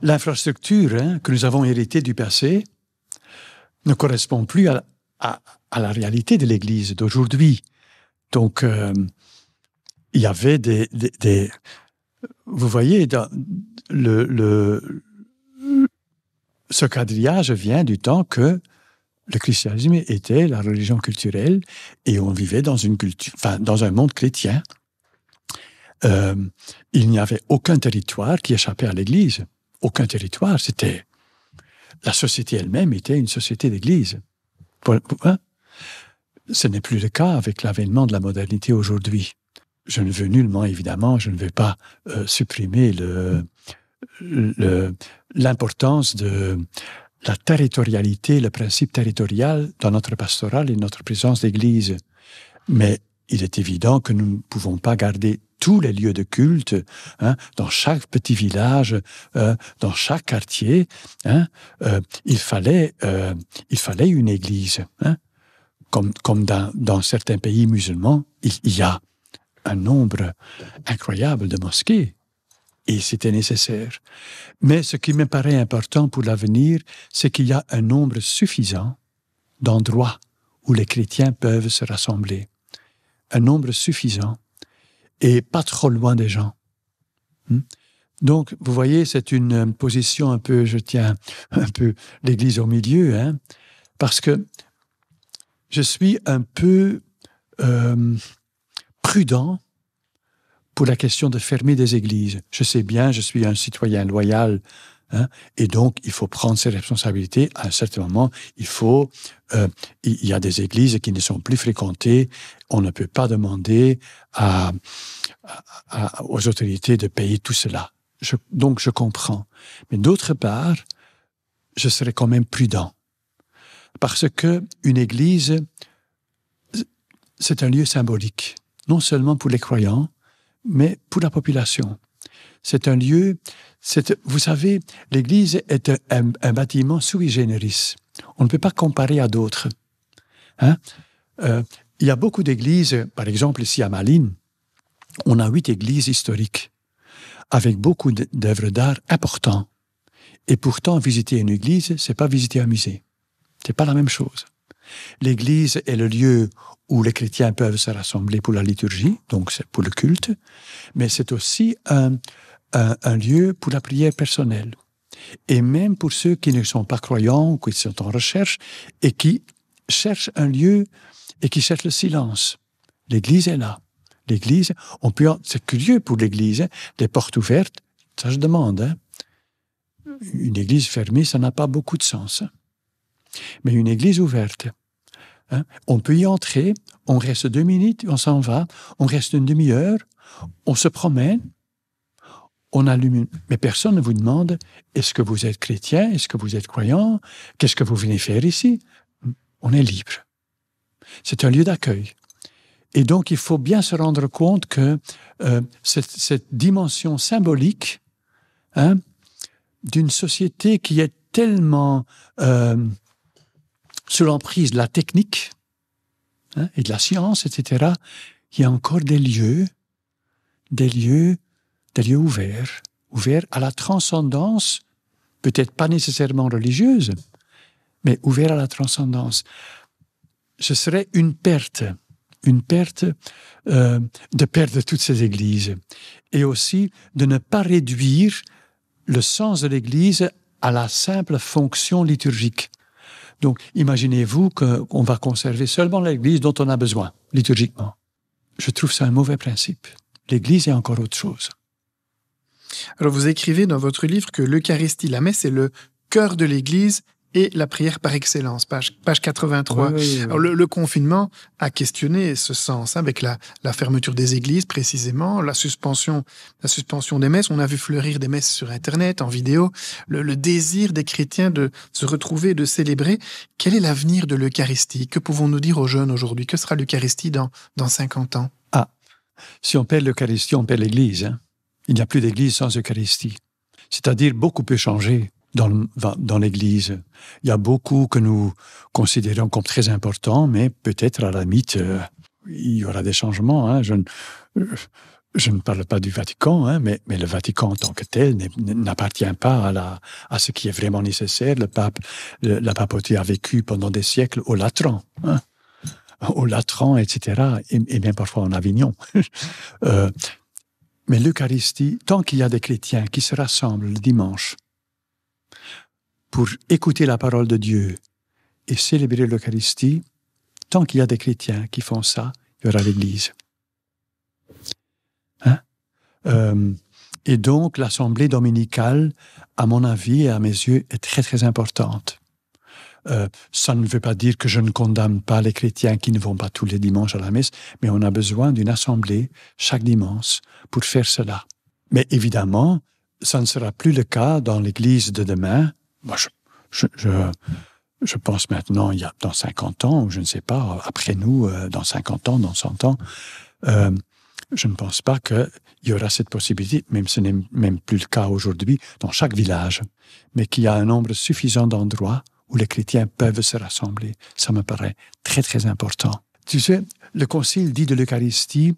L'infrastructure que nous avons héritée du passé ne correspond plus à la réalité de l'Église d'aujourd'hui. Donc, il y avait vous voyez, ce quadrillage vient du temps que le christianisme était la religion culturelle et on vivait dans dans un monde chrétien. Il n'y avait aucun territoire qui échappait à l'Église. Aucun territoire, la société elle-même était une société d'église. Ce n'est plus le cas avec l'avènement de la modernité aujourd'hui. Je ne veux nullement, évidemment, je ne vais pas supprimer l'importance de la territorialité, le principe territorial dans notre pastoral et notre présence d'église. Mais il est évident que nous ne pouvons pas garder tous les lieux de culte, dans chaque petit village, dans chaque quartier, il fallait une église. Comme dans certains pays musulmans, il y a un nombre incroyable de mosquées, et c'était nécessaire. Mais ce qui me paraît important pour l'avenir, c'est qu'il y a un nombre suffisant d'endroits où les chrétiens peuvent se rassembler. Un nombre suffisant. Et pas trop loin des gens. Donc, vous voyez, c'est une position un peu, je tiens un peu l'Église au milieu, parce que je suis un peu prudent pour la question de fermer des églises. Je sais bien, je suis un citoyen loyal, et donc il faut prendre ses responsabilités. À un certain moment, il y a des églises qui ne sont plus fréquentées. On ne peut pas demander aux autorités de payer tout cela. Donc je comprends. Mais d'autre part, je serais quand même prudent. Parce que une église, c'est un lieu symbolique. Non seulement pour les croyants, mais pour la population. C'est un lieu... vous savez, l'église est un bâtiment sui generis. On ne peut pas comparer à d'autres. Il y a beaucoup d'églises, par exemple ici à Malines, on a 8 églises historiques, avec beaucoup d'œuvres d'art importants. Et pourtant, visiter une église, c'est pas visiter un musée. C'est pas la même chose. L'église est le lieu où les chrétiens peuvent se rassembler pour la liturgie, donc c'est pour le culte, mais c'est aussi un lieu pour la prière personnelle. Et même pour ceux qui ne sont pas croyants, qui sont en recherche, et qui cherchent un lieu et qui cherchent le silence. L'église est là. L'église, c'est curieux pour l'église, les portes ouvertes, Ça, je demande. Hein. Une église fermée, ça n'a pas beaucoup de sens. Mais une église ouverte, hein, on peut y entrer, on reste 2 minutes, on s'en va, on reste une demi-heure, on se promène, on allume. Mais personne ne vous demande, est-ce que vous êtes chrétien, est-ce que vous êtes croyant, qu'est-ce que vous venez faire ici? On est libre. C'est un lieu d'accueil. Et donc, il faut bien se rendre compte que cette dimension symbolique, hein, d'une société qui est tellement sous l'emprise de la technique, hein, et de la science, etc., il y a encore des lieux ouverts à la transcendance, peut-être pas nécessairement religieuse, mais ouverts à la transcendance. Ce serait une perte de perdre toutes ces églises, et aussi de ne pas réduire le sens de l'Église à la simple fonction liturgique. Donc, imaginez-vous qu'on va conserver seulement l'Église dont on a besoin, liturgiquement. Je trouve ça un mauvais principe. L'Église est encore autre chose. Alors, vous écrivez dans votre livre que l'Eucharistie, la messe, est le cœur de l'Église et la prière par excellence, page 83. Oui. Alors, le confinement a questionné ce sens, hein, avec la fermeture des églises, précisément, la suspension des messes. On a vu fleurir des messes sur Internet, en vidéo, le désir des chrétiens de se retrouver, de célébrer. Quel est l'avenir de l'Eucharistie? Que pouvons-nous dire aux jeunes aujourd'hui? Que sera l'Eucharistie dans 50 ans? Si on perd l'Eucharistie, on perd l'Église. Hein. Il n'y a plus d'Église sans Eucharistie. C'est-à-dire, beaucoup peut changer dans l'Église. Il y a beaucoup que nous considérons comme très importants, mais peut-être à la limite, il y aura des changements. Hein. Je ne parle pas du Vatican, hein, mais le Vatican en tant que tel n'appartient pas à ce qui est vraiment nécessaire. La papauté a vécu pendant des siècles au Latran, hein, au Latran, etc., et bien parfois en Avignon. Mais l'Eucharistie, tant qu'il y a des chrétiens qui se rassemblent le dimanche pour écouter la parole de Dieu et célébrer l'Eucharistie, tant qu'il y a des chrétiens qui font ça, il y aura l'Église. Hein? Et donc, l'assemblée dominicale, à mon avis et à mes yeux, est très, très importante. Ça ne veut pas dire que je ne condamne pas les chrétiens qui ne vont pas tous les dimanches à la messe, mais on a besoin d'une assemblée chaque dimanche pour faire cela. Mais évidemment, ça ne sera plus le cas dans l'Église de demain. Moi, je pense maintenant, dans 50 ans, ou je ne sais pas, après nous, dans 50 ans, dans 100 ans, je ne pense pas qu'il y aura cette possibilité, même ce n'est même plus le cas aujourd'hui, dans chaque village, mais qu'il y a un nombre suffisant d'endroits où les chrétiens peuvent se rassembler. Ça me paraît très, très important. Tu sais, le Concile dit de l'Eucharistie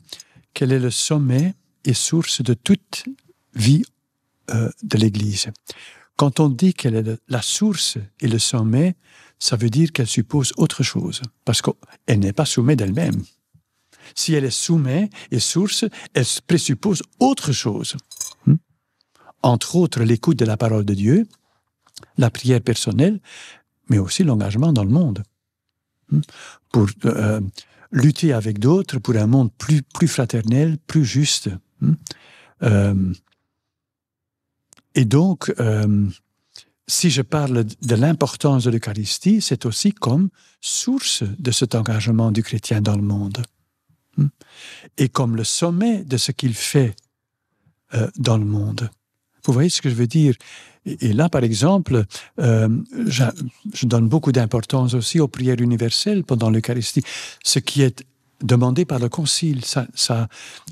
qu'elle est le sommet et source de toute vie de l'Église. Quand on dit qu'elle est la source et le sommet, ça veut dire qu'elle suppose autre chose, parce qu'elle n'est pas sommet d'elle-même. Si elle est sommet et source, elle présuppose autre chose. Entre autres, l'écoute de la parole de Dieu, la prière personnelle, mais aussi l'engagement dans le monde. Pour lutter avec d'autres pour un monde plus fraternel, plus juste. Et donc, si je parle de l'importance de l'Eucharistie, c'est aussi comme source de cet engagement du chrétien dans le monde. Et comme le sommet de ce qu'il fait dans le monde. Vous voyez ce que je veux dire? Et là, par exemple, je donne beaucoup d'importance aussi aux prières universelles pendant l'Eucharistie. Ce qui est demandé par le Concile,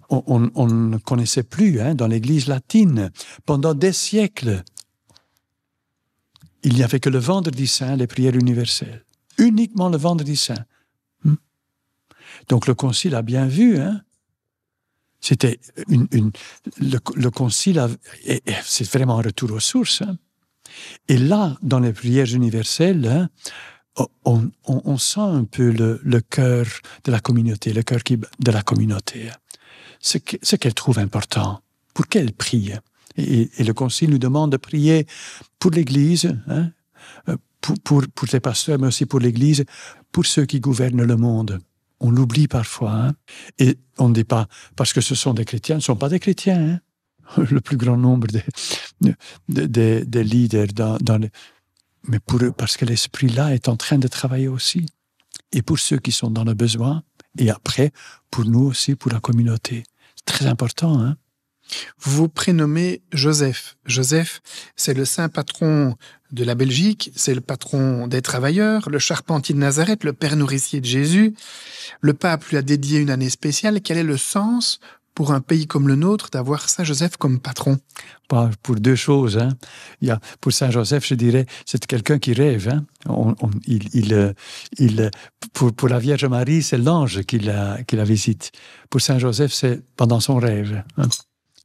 on ne connaissait plus dans l'Église latine. Pendant des siècles, il n'y avait que le vendredi saint, les prières universelles. Uniquement le vendredi saint. Donc le Concile a bien vu, c'était le Concile, c'est vraiment un retour aux sources. Et là, dans les prières universelles, on sent un peu le cœur de la communauté, le cœur de la communauté. Ce qu'elle trouve important, pour qu'elle prie. Et le Concile nous demande de prier pour l'Église, pour les pasteurs, mais aussi pour l'Église, pour ceux qui gouvernent le monde. On l'oublie parfois. Et on ne dit pas, parce que ce sont des chrétiens, ne sont pas des chrétiens. le plus grand nombre des leaders mais pour eux, parce que l'esprit-là est en train de travailler aussi. Et pour ceux qui sont dans le besoin, et après, pour nous aussi, pour la communauté. C'est très important, hein? Vous vous prénommez Joseph. Joseph, c'est le saint patron de la Belgique, c'est le patron des travailleurs, le charpentier de Nazareth, le père nourricier de Jésus. Le pape lui a dédié une année spéciale. Quel est le sens pour un pays comme le nôtre d'avoir Saint Joseph comme patron? Pour deux choses. Hein. Pour Saint Joseph, je dirais, c'est quelqu'un qui rêve. Hein. Pour la Vierge Marie, c'est l'ange qui la visite. Pour Saint Joseph, c'est pendant son rêve. Hein.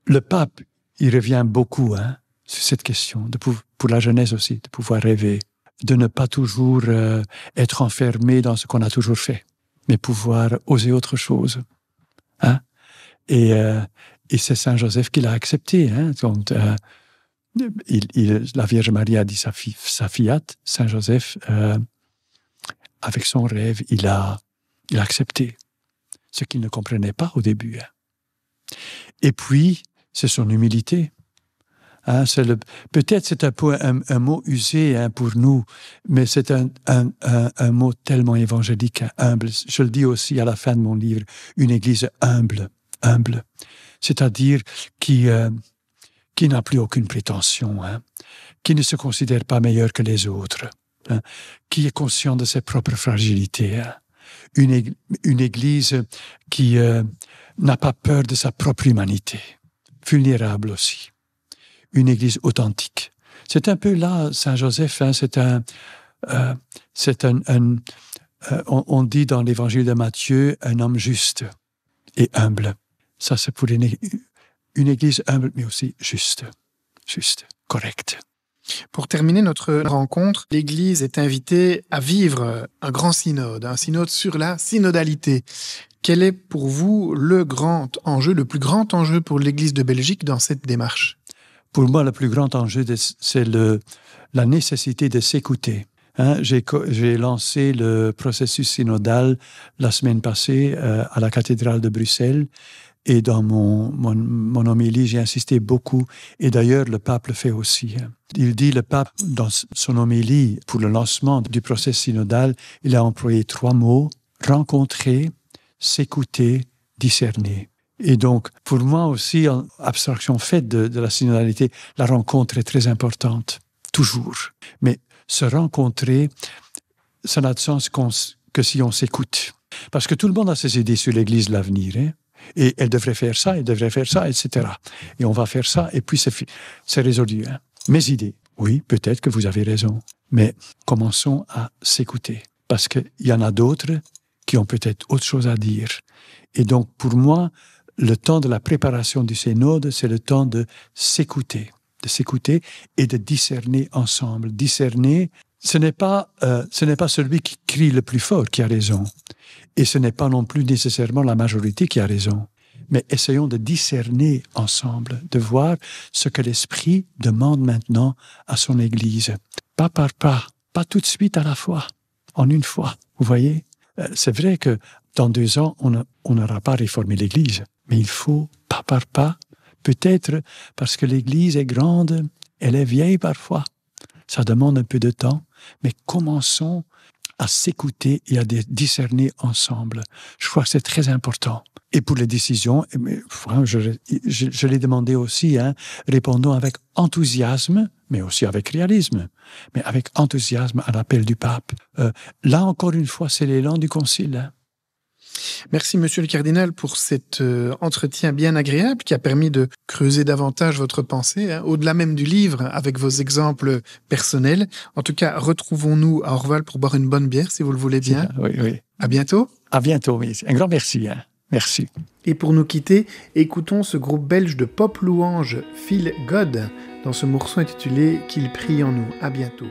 Le pape, il revient beaucoup sur cette question, pour la jeunesse aussi, de pouvoir rêver, de ne pas toujours être enfermé dans ce qu'on a toujours fait, mais pouvoir oser autre chose. Hein. Et c'est Saint Joseph qui l'a accepté. Hein. Donc, la Vierge Marie a dit sa fillette, Saint Joseph, avec son rêve, il a accepté ce qu'il ne comprenait pas au début. Hein. Et puis, c'est son humilité. Hein, peut-être c'est un peu un mot usé pour nous, mais c'est un mot tellement évangélique, humble. Je le dis aussi à la fin de mon livre, une église humble, c'est-à-dire qui n'a plus aucune prétention, hein, qui ne se considère pas meilleur que les autres, hein, qui est conscient de ses propres fragilités, hein. Une église qui n'a pas peur de sa propre humanité, vulnérable aussi. Une église authentique. C'est un peu là, Saint Joseph, hein, on dit dans l'évangile de Matthieu, un homme juste et humble. Ça, c'est pour une église humble, mais aussi juste, correcte. Pour terminer notre rencontre, l'Église est invitée à vivre un grand synode, un synode sur la synodalité. Quel est pour vous le plus grand enjeu pour l'Église de Belgique dans cette démarche? Pour moi, le plus grand enjeu, c'est la nécessité de s'écouter. Hein, j'ai lancé le processus synodal la semaine passée à la cathédrale de Bruxelles. Et dans mon homélie, j'ai insisté beaucoup. Et d'ailleurs, le pape le fait aussi. Il dit, le pape, dans son homélie, pour le lancement du processus synodal, il a employé 3 mots: rencontrer, s'écouter, discerner. Et donc, pour moi aussi, en abstraction faite de la synodalité, la rencontre est très importante, toujours. Mais se rencontrer, ça n'a de sens que si on s'écoute. Parce que tout le monde a ses idées sur l'Église de l'avenir, hein. Et elle devrait faire ça, etc. Et on va faire ça, et puis c'est résolu. Hein. Mes idées, oui, peut-être que vous avez raison, mais commençons à s'écouter. Parce qu'il y en a d'autres qui ont peut-être autre chose à dire. Et donc, pour moi, le temps de la préparation du synode, c'est le temps de s'écouter et de discerner ensemble. Discerner, ce n'est pas celui qui crie le plus fort qui a raison. Et ce n'est pas non plus nécessairement la majorité qui a raison. Mais essayons de discerner ensemble, de voir ce que l'Esprit demande maintenant à son Église. Pas par pas, pas tout de suite à la fois, en une fois. Vous voyez? C'est vrai que dans 2 ans, on n'aura pas réformé l'Église. Mais il faut, pas par pas, peut-être parce que l'Église est grande, elle est vieille parfois. Ça demande un peu de temps, mais commençons à s'écouter et à discerner ensemble. Je crois que c'est très important. Et pour les décisions, je l'ai demandé aussi, hein, répondons avec enthousiasme, mais aussi avec réalisme, mais avec enthousiasme à l'appel du pape. Là, encore une fois, c'est l'élan du concile. Hein. Merci, Monsieur le Cardinal, pour cet entretien bien agréable qui a permis de creuser davantage votre pensée, hein, au-delà même du livre, avec vos exemples personnels. En tout cas, retrouvons-nous à Orval pour boire une bonne bière, si vous le voulez bien. Oui. À bientôt. À bientôt, oui. Un grand merci. Hein. Merci. Et pour nous quitter, écoutons ce groupe belge de pop louange Feel God dans ce morceau intitulé « Qu'il prie en nous ». À bientôt.